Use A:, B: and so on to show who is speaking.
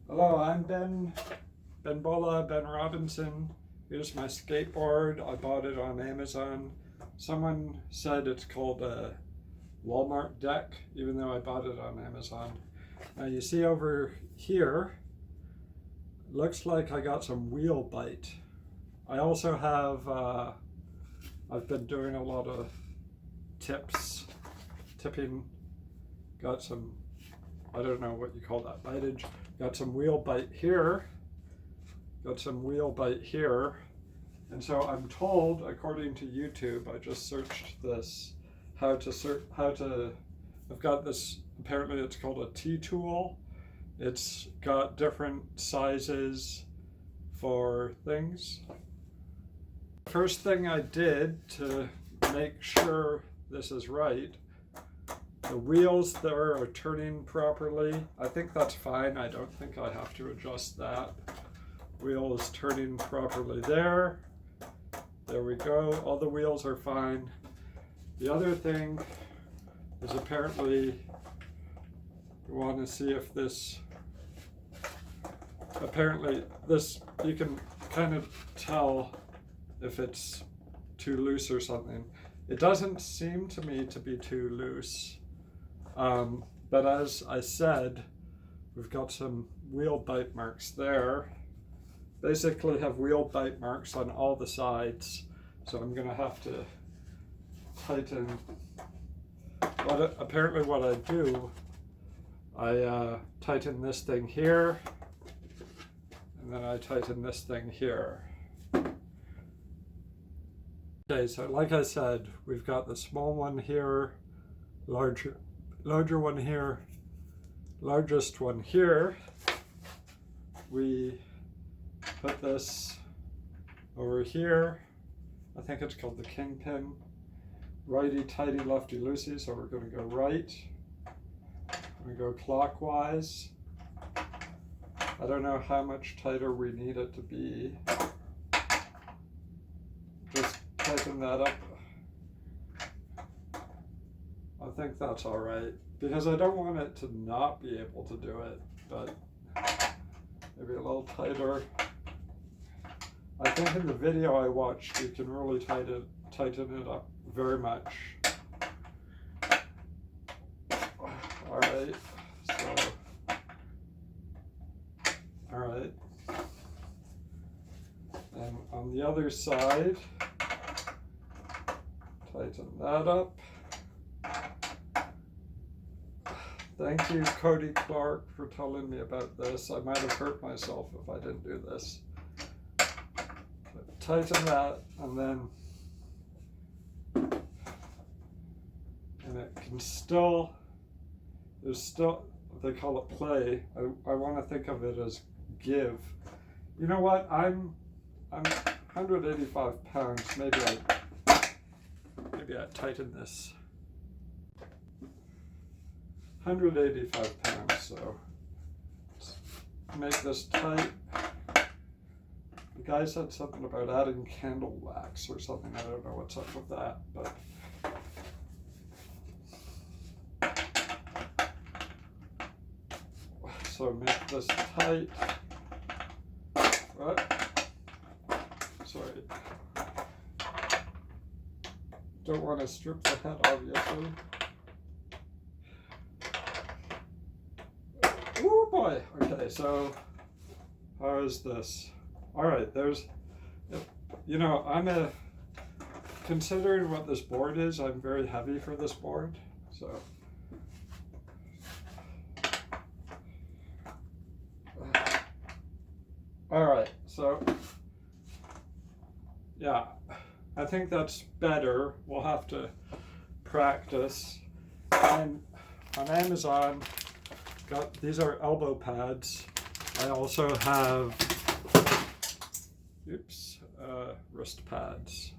A: Hello, I'm Ben Bola, Ben Robinson. Here's my skateboard. I bought it on Amazon. Someone said it's called a Walmart deck, even though I bought it on Amazon. Now you see over here, looks like I got some wheel bite. I also have, I've been doing a lot of tipping, got some, I don't know what you call that, bitage. Got some wheel bite here, and so I'm told, according to YouTube, I just searched this, I've got this, apparently it's called a T-tool. It's got different sizes for things. First thing I did to make sure this is right, the wheels there are turning properly. I think that's fine. I don't think I have to adjust that. Wheel is turning properly there. There we go. All the wheels are fine. The other thing is apparently we want to see if this, apparently this, you can kind of tell if it's too loose or something. It doesn't seem to me to be too loose. But as I said, we've got some wheel bite marks there. Basically have wheel bite marks on all the sides. So I'm gonna have to tighten. Apparently what I do, I tighten this thing here, and then I tighten this thing here. Okay, so like I said, we've got the small one here, larger one here, largest one here. We put this over here. I think it's called the kingpin. Righty tighty, lefty loosey, so we're going to go right. We go clockwise. I don't know how much tighter we need it to be. Just tighten that up. I think that's all right, because I don't want it to not be able to do it, but maybe a little tighter. I think in the video I watched, you can really tighten it up very much. All right, all right. And on the other side, tighten that up. Thank you, Cody Clark, for telling me about this. I might have hurt myself if I didn't do this. Tighten that, and then, and it can still, there's still, they call it play. I want to think of it as give. You know what? I'm 185 pounds. Maybe I tighten this. 185 pounds, so let's make this tight. The guy said something about adding candle wax or something. I don't know what's up with that, but so make this tight. What? Sorry. Don't want to strip the head, obviously. Oh boy. Okay, so how is this? All right, there's, you know, considering what this board is, I'm very heavy for this board, so. All right, so, yeah, I think that's better. We'll have to practice. And on Amazon, these are elbow pads. I also have wrist pads.